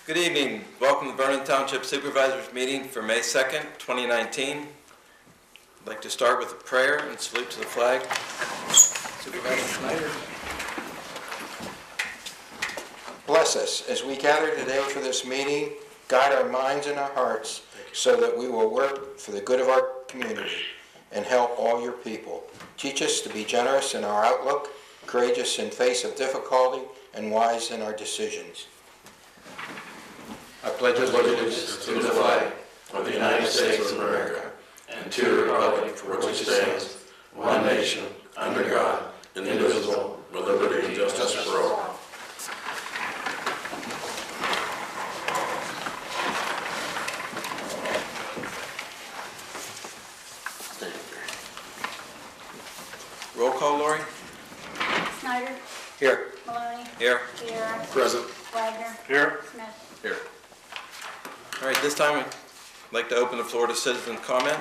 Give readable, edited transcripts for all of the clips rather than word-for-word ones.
Good evening. Welcome to Vernon Township Supervisors meeting for May 2nd, 2019. I'd like to start with a prayer and salute to the flag. Supervisor Schneider. Bless us as we gather today for this meeting. Guide our minds and our hearts so that we will work for the good of our community and help all your people. Teach us to be generous in our outlook, courageous in face of difficulty, and wise in our decisions. I pledge allegiance to the flag of the United States of America and to the republic for which it stands, one nation, under God, indivisible, with liberty and justice for all. Roll call, Lori. Snyder. Here. Maloney. Here. Vieira. Present. Wagner. Here. Smith. Here. All right, this time I'd like to open the floor to citizen comment.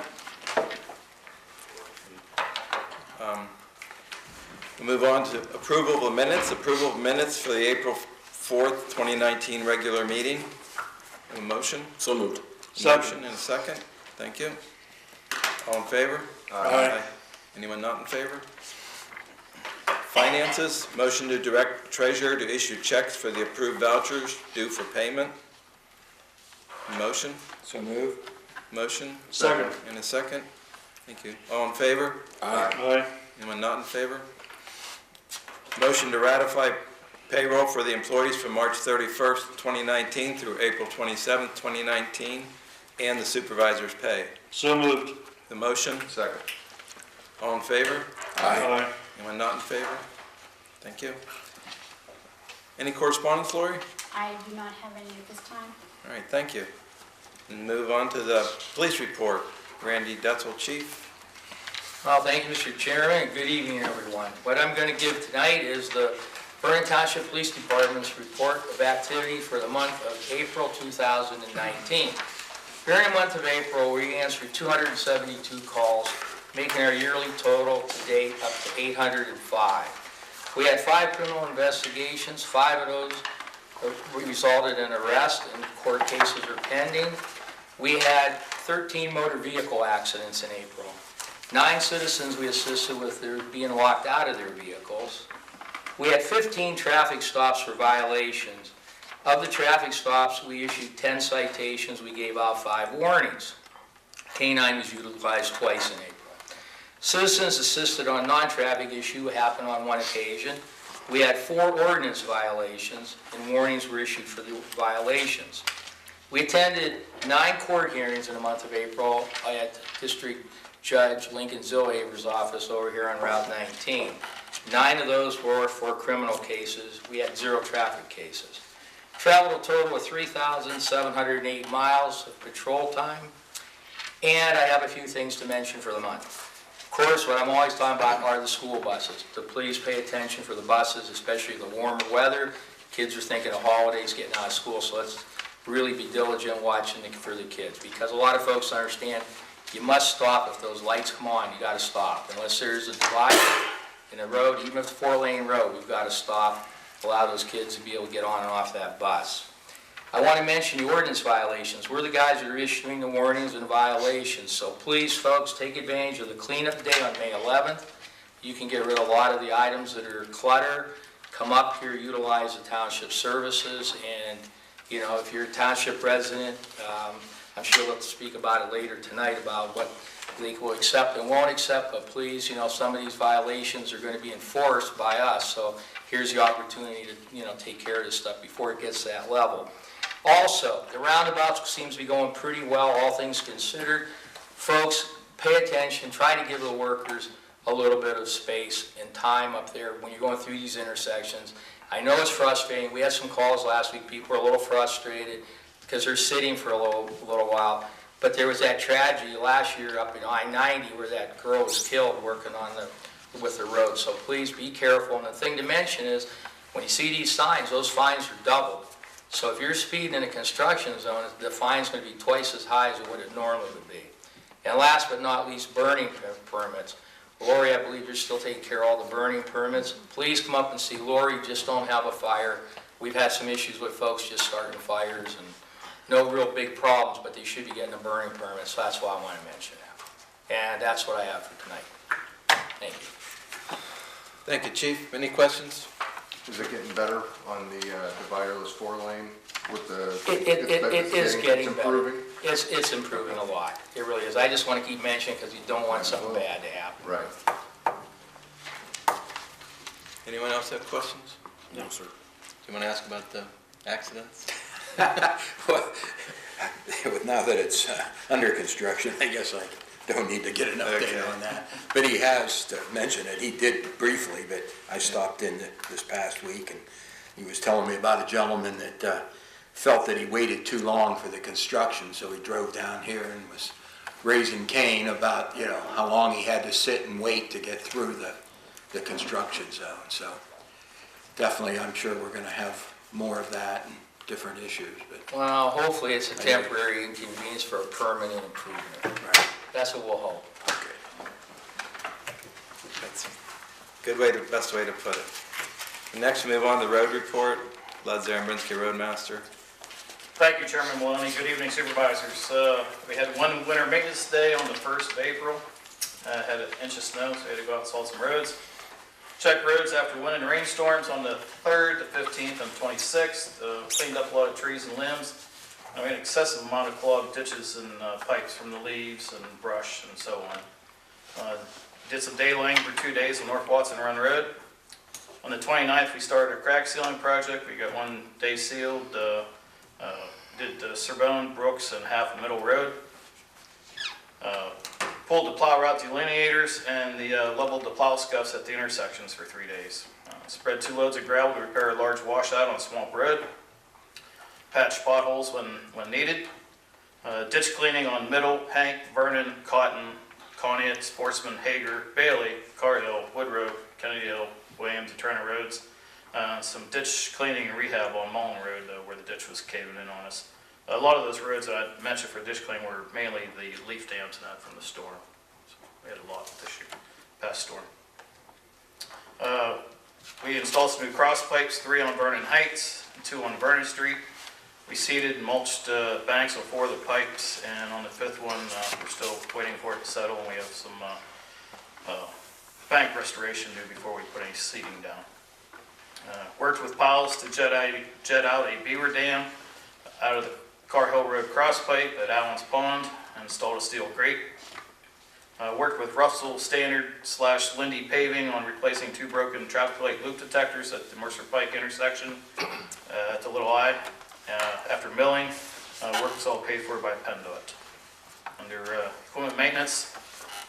We'll move on to approval of the minutes. Approval of minutes for the April 4th, 2019 regular meeting. A motion? So moved. Motion and a second. Thank you. All in favor? Aye. Anyone not in favor? Finances, motion to direct treasurer to issue checks for the approved vouchers due for payment. Motion? So move. Motion? Second. And a second. Thank you. All in favor? Aye. Anyone not in favor? Motion to ratify payroll for the employees from March 31st, 2019 through April 27th, 2019, and the supervisor's pay. So moved. The motion? Second. All in favor? Aye. Anyone not in favor? Thank you. Any correspondence, Lori? I do not have any at this time. All right, thank you. And move on to the police report. Randy Detzel, Chief. Well, thank you, Mr. Chairman, and good evening, everyone. What I'm going to give tonight is the Vernon Township Police Department's report of activity for the month of April 2019. During the month of April, we answered 272 calls, making our yearly total to date up to 805. We had 5 criminal investigations. 5 of those resulted in arrest, and court cases are pending. We had 13 motor vehicle accidents in April. 9 citizens we assisted with their being locked out of their vehicles. We had 15 traffic stops for violations. Of the traffic stops, we issued 10 citations. We gave out 5 warnings. K-9 was utilized twice in April. Citizens assisted on non-traffic issue happened on 1 occasion. We had 4 ordinance violations, and warnings were issued for the violations. We attended 9 court hearings in the month of April at District Judge Lincoln Zillhaver's office over here on Route 19. 9 of those were for criminal cases. We had 0 traffic cases. Traveled a total of 3,708 miles of patrol time. And I have a few things to mention for the month. Of course, what I'm always talking about are the school buses. So please pay attention for the buses, especially the warmer weather. Kids are thinking of holidays, getting out of school, so let's really be diligent watching for the kids. Because a lot of folks understand you must stop if those lights come on. You got to stop. Unless there's a divider in a road, even if it's a 4-lane road, we've got to stop, allow those kids to be able to get on and off that bus. I want to mention the ordinance violations. We're the guys that are issuing the warnings and violations. So please, folks, take advantage of the cleanup day on May 11th. You can get rid of a lot of the items that are clutter. Come up here, utilize the township services, and you know, if you're a township resident, I'm sure we'll speak about it later tonight about what they will accept and won't accept, but please, you know, some of these violations are going to be enforced by us, so here's the opportunity to, you know, take care of this stuff before it gets to that level. Also, the roundabouts seems to be going pretty well, all things considered. Folks, pay attention, try to give the workers a little bit of space and time up there when you're going through these intersections. I know it's frustrating. We had some calls last week. People were a little frustrated because they're sitting for a little while. But there was that tragedy last year up in I-90 where that girl was killed working on with the road. So please be careful. And the thing to mention is when you see these signs, those fines are doubled. So if you're speeding in a construction zone, the fine's going to be twice as high as what it normally would be. And last but not least, burning permits. Lori, I believe you're still taking care of all the burning permits. Please come up and see Lori. Just don't have a fire We've had some issues with folks just starting fires and no real big problems, but they should be getting a burning permit, so that's why I want to mention that. And that's what I have for tonight. Thank you. Thank you, Chief. Any questions? Is it getting better on the wireless 4-lane with the? It is getting it's better. improving? It's improving a lot. It really is. I just want to keep mentioning because you don't want something bad to happen. Right. Anyone else have questions? No, sir. Do you want to ask about the accidents? Well, now that it's under construction, I guess I don't need to get an update Okay. on that. But he has to mention it. He did briefly, but I stopped in this past week, and he was telling me about a gentleman that felt that he waited too long for the construction, so he drove down here and was raising Cain about, how long he had to sit and wait to get through the construction zone. So definitely, I'm sure we're going to have more of that and different issues, but Well, hopefully it's a temporary inconvenience for a permanent improvement. right. That's what we'll hope. Okay. That's a best way to put it. Next, we move on to the road report. Lud Zarembinsky, Roadmaster. Thank you, Chairman Maloney. Good evening, Supervisors. We had one winter maintenance day on the 1st of April. Had an inch of snow, so we had to go out and salt some roads. Check roads after wind and rainstorms on the 3rd, the 15th, and 26th. Cleaned up a lot of trees and limbs. We had an excessive amount of clogged ditches and pipes from the leaves and brush and so on. Did some day laying for 2 days on North Watson Run Road. On the 29th, we started a crack sealing project. We got 1 day sealed. Did Sorbonne, Brooks, and half of Middle Road. Pulled the plow route delineators and leveled the plow scuffs at the intersections for 3 days. Spread 2 loads of gravel to repair a large washout on Swamp Road. Patched potholes when needed. Ditch cleaning on Middle, Hank, Vernon, Cotton, Conneaut, Sportsman, Hager, Bailey, Car Hill, Woodrow, Kennedy Hill, Williams, and Turner Roads. Some ditch cleaning and rehab on Mullen Road where the ditch was caving in on us. A lot of those roads that I mentioned for ditch cleaning were mainly the leaf dams and that from the storm. So we had a lot this year, past storm. We installed some new cross pipes, 3 on Vernon Heights, and 2 on Vernon Street. We seeded and mulched banks on 4 of the pipes, and on the 5th one, we're still waiting for it to settle, and we have some bank restoration due before we put any seeding down. Worked with Powell's to jet out a beaver dam out of the Car Hill Road cross pipe at Allen's Pond and installed a steel grate. Worked with Russell Standard / Lindy Paving on replacing 2 broken traffic light loop detectors at the Mercer Pike intersection at the Little Eye. After milling, work was all paid for by PennDOT. Under equipment maintenance,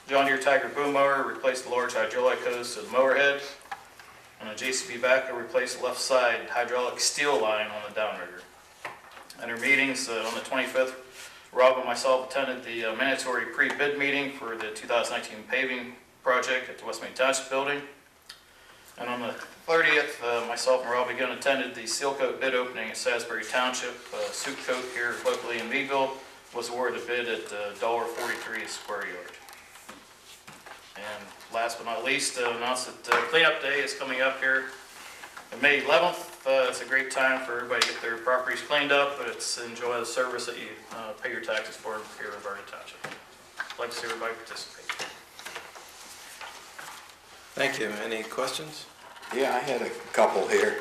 John Deere Tiger boom mower replaced the large hydraulic hose to the mower head. And a JCB backhoe replaced the left side hydraulic steel line on the downrigger. Under meetings, on the 25th, Rob and myself attended the mandatory pre-bid meeting for the 2019 paving project at the West Main Township building. And on the 30th, myself and Rob again attended the seal coat bid opening at Salisbury Township. Soup coat here locally in Meadville was awarded a bid at $1.43 a square yard. And last but not least, announce that cleanup day is coming up here on May 11th. It's a great time for everybody to get their properties cleaned up, but it's enjoy the service that you pay your taxes for here in Vernon Township. I'd like to see everybody participate. Thank you. Any questions? Yeah, I had a couple here.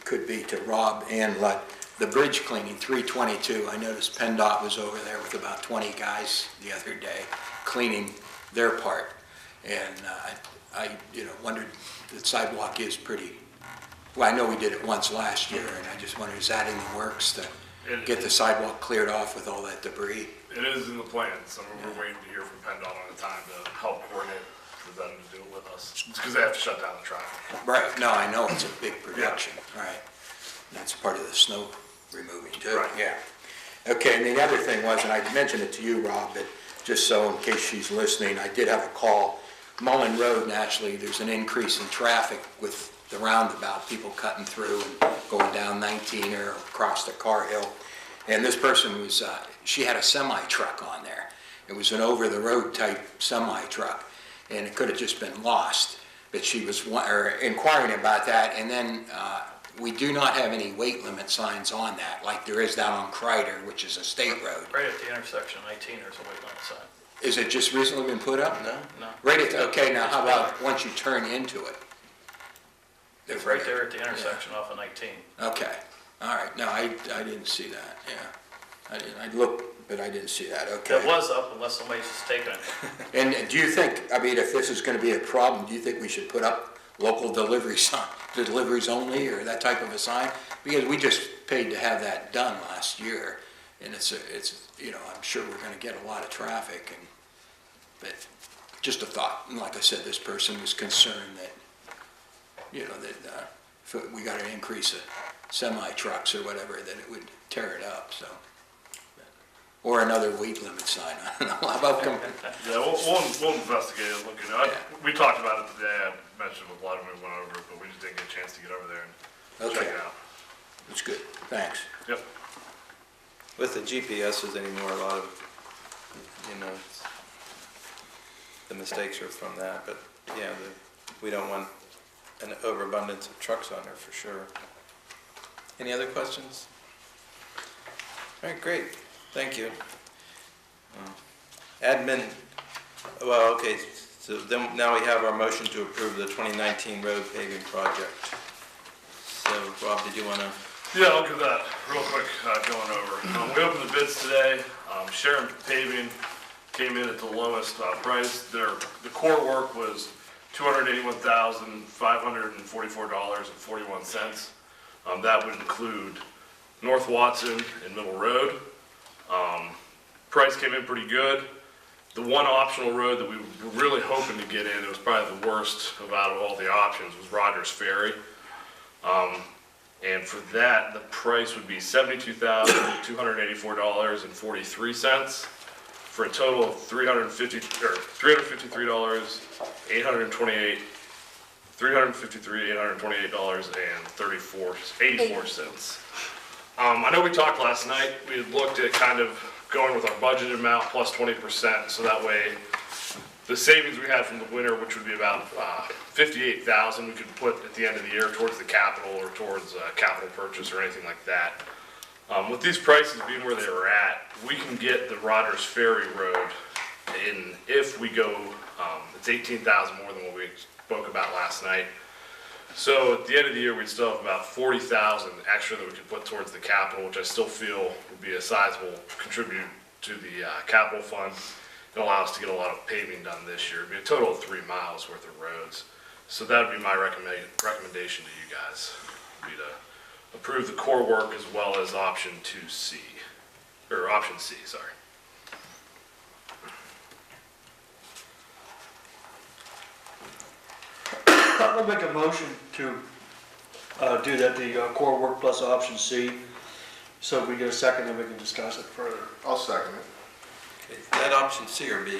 Could be to Rob and Lud. The bridge cleaning, 322, I noticed PennDOT was over there with about 20 guys the other day cleaning their part. And I wondered, the sidewalk is pretty, well, I know we did it once last year, and I just wondered, is that in the works to get the sidewalk cleared off with all that debris? It is in the plans, so we're waiting to hear from PennDOT on the time to help coordinate for them to do it with us. It's because they have to shut down the traffic. Right, no, I know it's a big production, right. That's part of the snow removing too. Right. Yeah. Okay, and the other thing was, and I mentioned it to you, Rob, but just so in case she's listening, I did have a call. Mullen Road, naturally, there's an increase in traffic with the roundabout, people cutting through and going down 19 or across the Car Hill. And this person was, she had a semi-truck on there. It was an over-the-road type semi-truck, and it could have just been lost. But she was inquiring about that, and then we do not have any weight limit signs on that, like there is down on Kreider, which is a state road. Right at the intersection of 19, there's a weight limit sign. Is it just recently been put up? No? No, Right at, okay, now how about once you turn into it? it's right there at the intersection off of 19. Okay, all right, no, I didn't see that, yeah. I looked, but I didn't see that, okay. It was up unless somebody's just taking it. And do you think, I mean, if this is gonna be a problem, do you think we should put up local delivery sign, deliveries only, or that type of a sign? Because we just paid to have that done last year, and it's, you know, I'm sure we're gonna get a lot of traffic, and, but just a thought. And like I said, this person was concerned that, you know, that, if we gotta increase the semi-trucks or whatever, that it would tear it up, so. Or another weight limit sign, I don't know, how about Yeah, we'll investigate it, look into it. We talked about it today, I mentioned with Vladimir, we went over it, but we just didn't get a chance to get over there and check Okay. it out. That's good, thanks. Yep. With the GPSs anymore, a lot of, you know, the mistakes are from that, but yeah, we don't want an overabundance of trucks on there for sure. Any other questions? All right, great, thank you. Admin, well, okay, so then now we have our motion to approve the 2019 road paving project. So Rob, did you want to? Yeah, I'll give that real quick, going over. We opened the bids today. Sharon Paving came in at the lowest price. The core work was $281,544.41. That would include North Watson and Middle Road. Price came in pretty good. The one optional road that we were really hoping to get in, it was probably the worst of all the options, was Rogers Ferry. And for that, the price would be $72,284.43 for a total of $353,828.84. I know we talked last night, we had looked at kind of going with our budgeted amount plus 20%, so that way the savings we had from the winter, which would be about $58,000, we could put at the end of the year towards the capital or towards capital purchase or anything like that. With these prices being where they were at, we can get the Rogers Ferry Road in, if we go, it's $18,000 more than what we spoke about last night. So at the end of the year, we'd still have about $40,000 extra that we could put towards the capital, which I still feel would be a sizable contributor to the capital fund. It'll allow us to get a lot of paving done this year. It'd be a total of 3 miles worth of roads. So that would be my recommendation to you guys, would be to approve the core work as well as option 2C, or option C, sorry. I'll make a motion to do that, the core work plus option C, so if we get a second, then we can discuss it further. I'll second it. Okay, is that option C or B?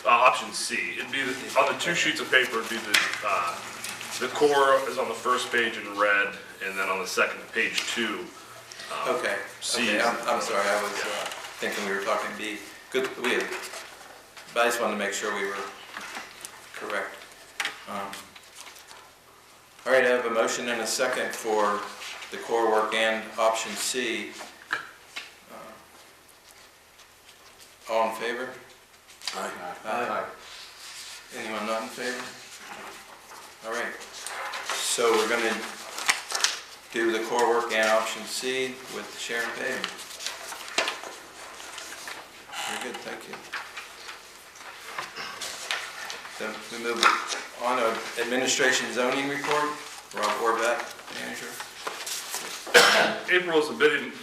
Option C, it'd be, on the 2 sheets of paper, it'd be the core is on the first page in red, and then on the second, page 2. Okay, C okay, is- I'm sorry, I was thinking we were talking B. Good, but I just wanted to make sure we were correct. All right, I have a motion and a second for the core work and option C. All in favor? Aye. Anyone not in favor? All right, so we're going to do the core work and option C with Sharon Paving. Very good, thank you. Then we move on to administration zoning report. Rob Orvat, manager. April is a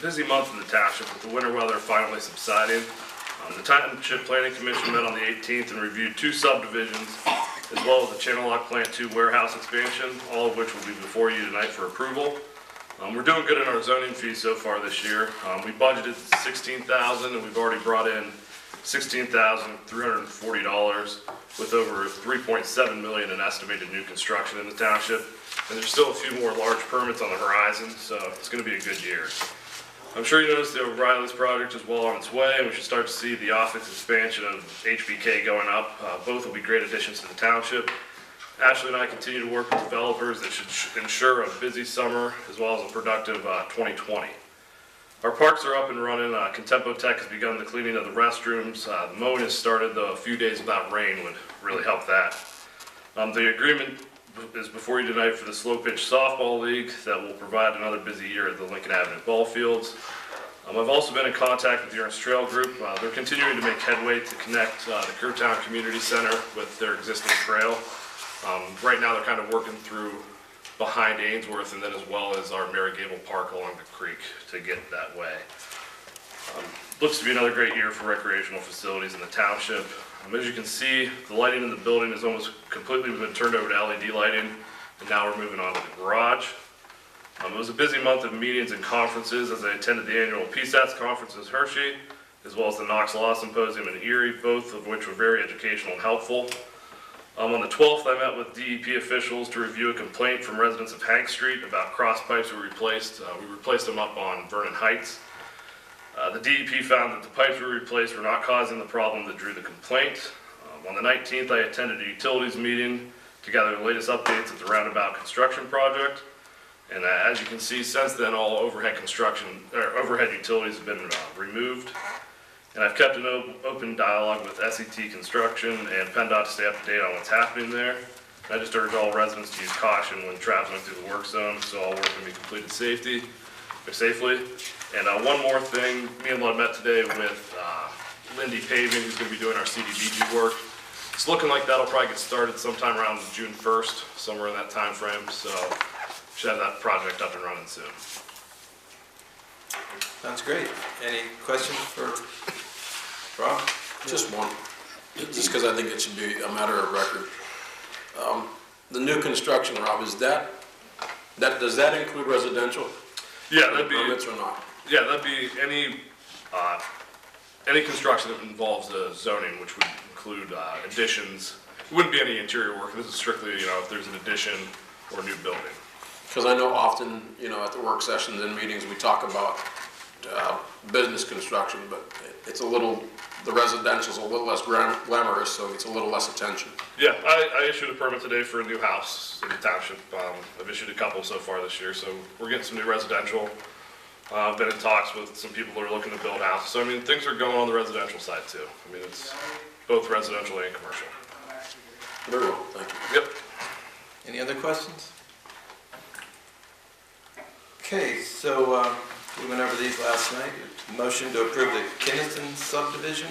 busy month in the township with the winter weather finally subsiding. The Township Planning Commission met on the 18th and reviewed 2 subdivisions, as well as the Channel Lock Plant 2 warehouse expansion, all of which will be before you tonight for approval. We're doing good in our zoning fees so far this year. We budgeted $16,000 and we've already brought in $16,340 with over $3.7 million in estimated new construction in the township. And there's still a few more large permits on the horizon, so it's going to be a good year. I'm sure you noticed the O'Reilly's project is well on its way, and we should start to see the office expansion of HBK going up. Both will be great additions to the township. Ashley and I continue to work with developers that should ensure a busy summer as well as a productive 2020. Our parks are up and running. Contempo Tech has begun the cleaning of the restrooms. The mowing has started, though a few days without rain would really help that. The agreement is before you tonight for the slow pitch softball league that will provide another busy year at the Lincoln Avenue ball fields. I've also been in contact with the Ernst Trail Group. They're continuing to make headway to connect the Kerrtown Community Center with their existing trail. Right now they're kind of working through behind Ainsworth and then as well as our Mary Gable Park along the creek to get that way. Looks to be another great year for recreational facilities in the township. As you can see, the lighting in the building has almost completely been turned over to LED lighting, and now we're moving on to the garage. It was a busy month of meetings and conferences as I attended the annual PSATS conference in Hershey, as well as the Knox Law Symposium in Erie, both of which were very educational and helpful. On the 12th, I met with DEP officials to review a complaint from residents of Hank Street about cross pipes we replaced. We replaced them up on Vernon Heights. The DEP found that the pipes we replaced were not causing the problem that drew the complaint. On the 19th, I attended a utilities meeting to gather the latest updates of the roundabout construction project. And as you can see, since then, all overhead utilities have been removed. And I've kept an open dialogue with SET Construction and PennDOT to stay up to date on what's happening there. I just urge all residents to use caution when traveling through the work zone, so all work can be completed safely. And one more thing, me and Lud met today with Lindy Paving, who's going to be doing our CDBG work. It's looking like that'll probably get started sometime around June 1st, somewhere in that time frame. So should have that project up and running soon. Sounds great. Any questions for Rob? Just one, just because I think it should be a matter of record. The new construction, Rob, does that include residential? Yeah, that'd be permits or not? Yeah, that'd be any construction that involves zoning, which would include additions. It wouldn't be any interior work. This is strictly, if there's an addition or new building. Because I know often, at the work sessions and meetings, we talk about business construction, but it's the residential's a little less glamorous, so it's a little less attention. Yeah, I issued a permit today for a new house in the township. I've issued a couple so far this year, so we're getting some new residential. I've been in talks with some people that are looking to build houses. So, things are going on the residential side too. It's both residential and commercial. Very well, thank you. Yep. Any other questions? Okay, so we went over these last night. Motion to approve the Kinnison subdivision.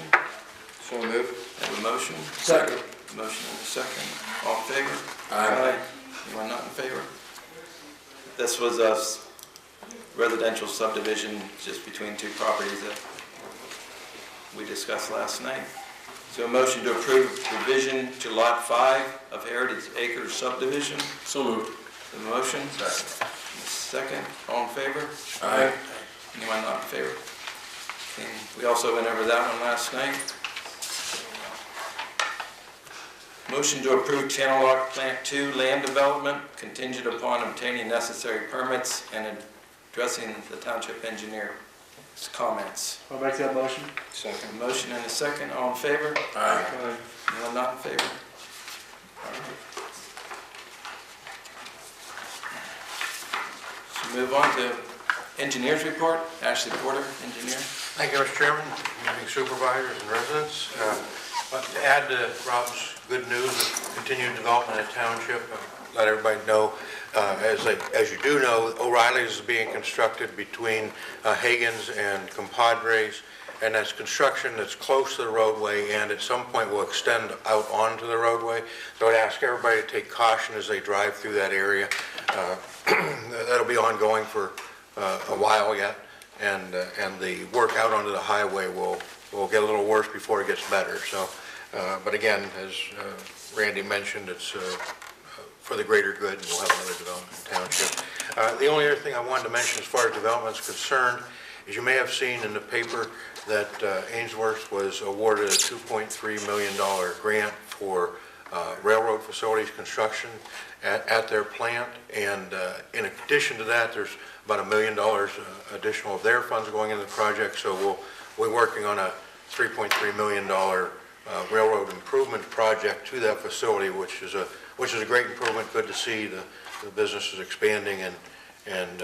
So moved. Have a motion? Second. Motion and a second. All in favor? Aye. Anyone not in favor? This was a residential subdivision just between two properties that we discussed last night. So a motion to approve revision to Lot 5 of Heritage Acres subdivision. So moved. The motion? Second. All in favor? Aye. Anyone not in favor? Okay. We also went over that one last night. Motion to approve Channel Lock Plant 2 land development contingent upon obtaining necessary permits and addressing the township engineer's comments. I'll make that motion. Second. A motion and a second. All in favor? Aye. Anyone not in favor? All right. So move on to engineer's report. Ashley Porter, engineer. Thank you, Mr. Chairman, meeting supervisors and residents. To add to Rob's good news of continued development in the township, let everybody know, as you do know, O'Reilly's is being constructed between Hagen's and Compadres, and that's construction that's close to the roadway and at some point will extend out onto the roadway. So I'd ask everybody to take caution as they drive through that area. That'll be ongoing for a while yet, and the work out onto the highway will get a little worse before it gets better. So, but again, as Randy mentioned, it's for the greater good, and we'll have another development in township. The only other thing I wanted to mention as far as development is concerned is you may have seen in the paper that Ainsworth was awarded a $2.3 million grant for railroad facilities construction at their plant, and in addition to that, there's about $1 million additional of their funds going into the project, so we're working on a $3.3 million railroad improvement project to that facility, which is a great improvement. Good to see the business is expanding and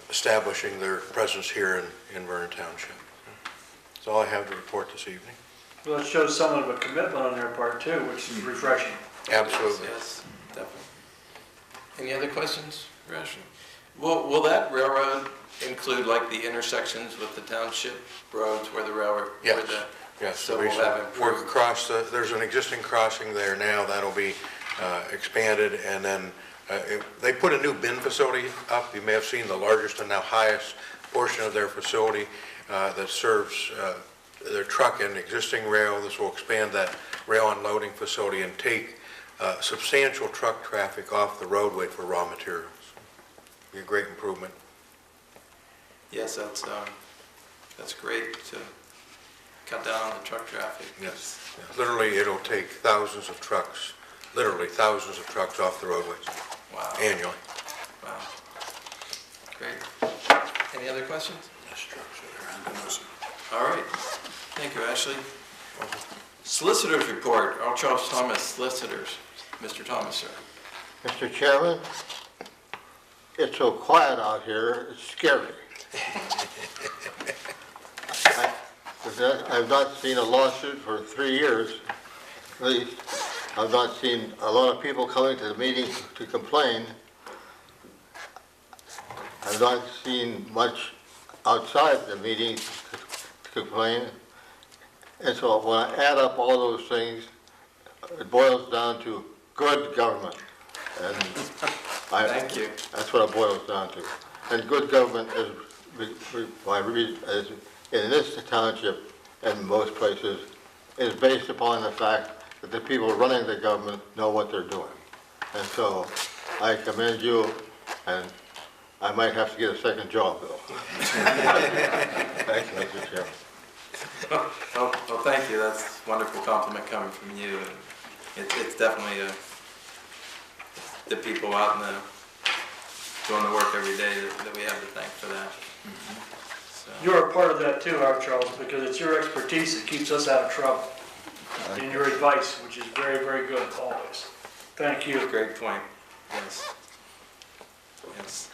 establishing their presence here in Vernon Township. That's all I have to report this evening. Well, it shows somewhat of a commitment on their part too, which is refreshing. Absolutely. Yes, definitely. Any other questions, Ashley? Will that railroad include like the intersections with the township roads where the railroad? Yes. where the- Yes, So we'll have improved. work across there's an existing crossing there now that'll be expanded, and then they put a new bin facility up. You may have seen the largest and now highest portion of their facility that serves their truck and existing rail. This will expand that rail unloading facility and take substantial truck traffic off the roadway for raw materials. Be a great improvement. Yes, that's great to cut down on the truck traffic. Yes. Literally, it'll take thousands of trucks off the roadways Wow, annually. wow. Great. Any other questions? All right. Thank you, Ashley. Solicitors report, Earl Charles Thomas, solicitors. Mr. Thomas, sir. Mr. Chairman, it's so quiet out here, it's scary. I've not seen a lawsuit for 3 years. At least, I've not seen a lot of people coming to the meeting to complain. I've not seen much outside the meeting to complain. And so when I add up all those things, it boils down to good government. And Thank you. that's what it boils down to. And good government is, in this township and most places, is based upon the fact that the people running the government know what they're doing. And so I commend you, and I might have to get a second job, Bill. Thank you, Mr. Chairman. Well, thank you. That's a wonderful compliment coming from you. And it's definitely the people out in doing the work every day that we have to thank for that. So, You're a part of that too, Art Charles, because it's your expertise that keeps us out of trouble. And your advice, which is very, very good always. Thank you. great point. Yes. Yes.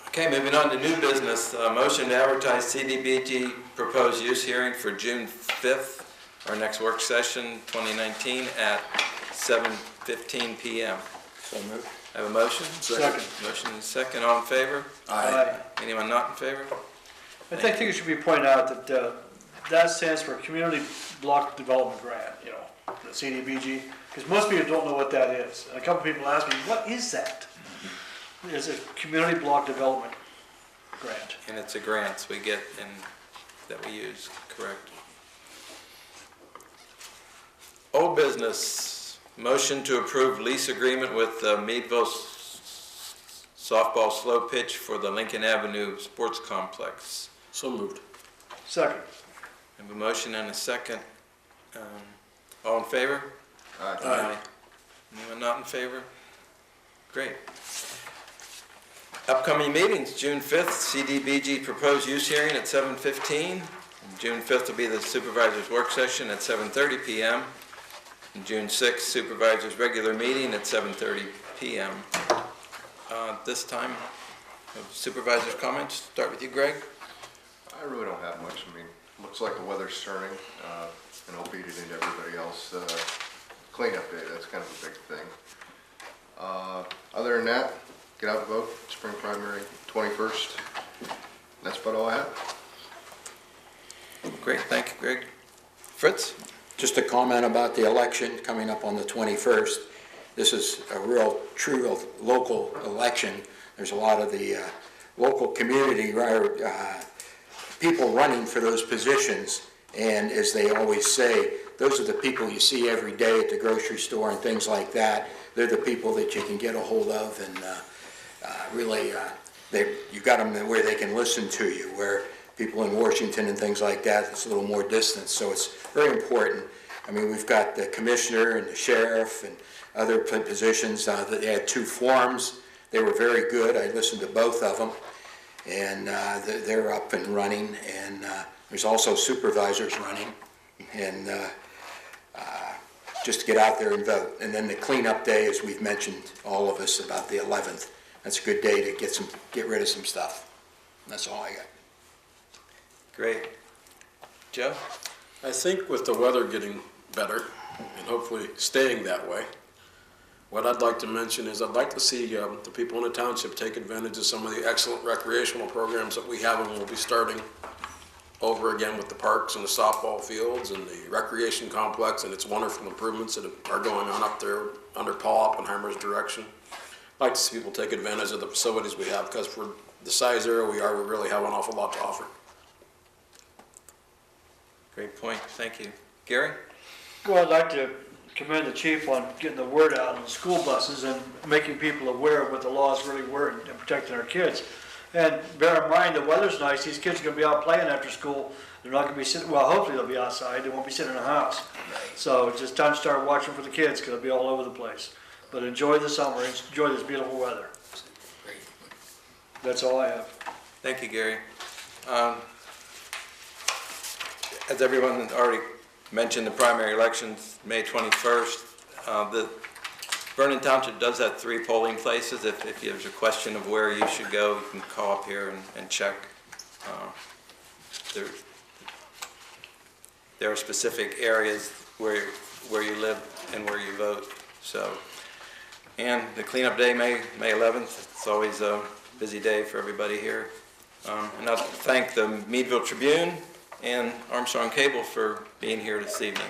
Okay, moving on to new business. Motion to advertise CDBG proposed use hearing for June 5th, our next work session, 2019, at 7:15 p.m. So moved. I have a motion? Second. Motion and second. All in favor? Aye. Anyone not in favor? I think it should be pointed out that that stands for Community Block Development Grant, the CDBG, because most people don't know what that is. And a couple people ask me, what is that? It's a Community Block Development Grant. And it's a grant we get and that we use, correct? Old business, motion to approve lease agreement with Meadville softball slow pitch for the Lincoln Avenue Sports Complex. So moved. Second. I have a motion and a second. All in favor? Aye. Anyone not in favor? Great. Upcoming meetings, June 5th, CDBG proposed use hearing at 7:15. June 5th will be the supervisor's work session at 7:30 p.m. And June 6th, supervisor's regular meeting at 7:30 p.m. This time, supervisor's comments. Start with you, Greg. I really don't have much. I mean, looks like the weather's turning, and I'll beat it into everybody else. Cleanup day, that's kind of a big thing. Other than that, get out and vote, spring primary, 21st. That's about all I have. Great, thank you, Greg. Fritz? Just a comment about the election coming up on the 21st. This is a real, true local election. There's a lot of the local community people running for those positions. And as they always say, those are the people you see every day at the grocery store and things like that. They're the people that you can get a hold of, and really, you got them where they can listen to you, where people in Washington and things like that, it's a little more distance. So it's very important. I mean, we've got the commissioner and the sheriff and other positions. They had 2 forums. They were very good. I listened to both of them, and they're up and running. And There's also supervisors running, and just to get out there and vote. And then the cleanup day, as we've mentioned, all of us, about the 11th. That's a good day to get rid of some stuff. That's all I got. Great. Joe? I think with the weather getting better and hopefully staying that way, what I'd like to mention is I'd like to see the people in the township take advantage of some of the excellent recreational programs that we have, and we'll be starting over again with the parks and the softball fields and the recreation complex and its wonderful improvements that are going on up there under Paul Oppenheimer's direction. I'd like to see people take advantage of the facilities we have, because for the size area we are, we really have an awful lot to offer. Great point. Thank you. Gary? Well, I'd like to commend the chief on getting the word out on the school buses and making people aware of what the laws really were and protecting our kids. And bear in mind, the weather's nice, these kids are gonna be out playing after school. They're not gonna be sitting, well, hopefully they'll be outside, they won't be sitting in a house. So it's just time to start watching for the kids, because they'll be all over the place. But enjoy the summer, enjoy this beautiful weather. That's all I have. Thank you, Gary. As everyone already mentioned, the primary election's May 21st. The Vernon Township does have 3 polling places. If there's a question of where you should go, you can call up here and check. There are specific areas where you live and where you vote. So, and the cleanup day, May 11th. It's always a busy day for everybody here. And I'd thank the Meadville Tribune and Armstrong Cable for being here this evening.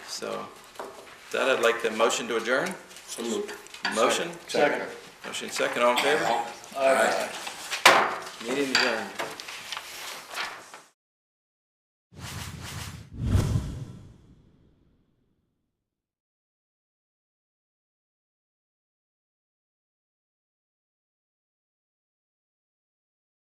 So, with that, I'd like the motion to adjourn. So moved. Motion? Second. Motion second, all in favor? Aye. Meeting adjourned.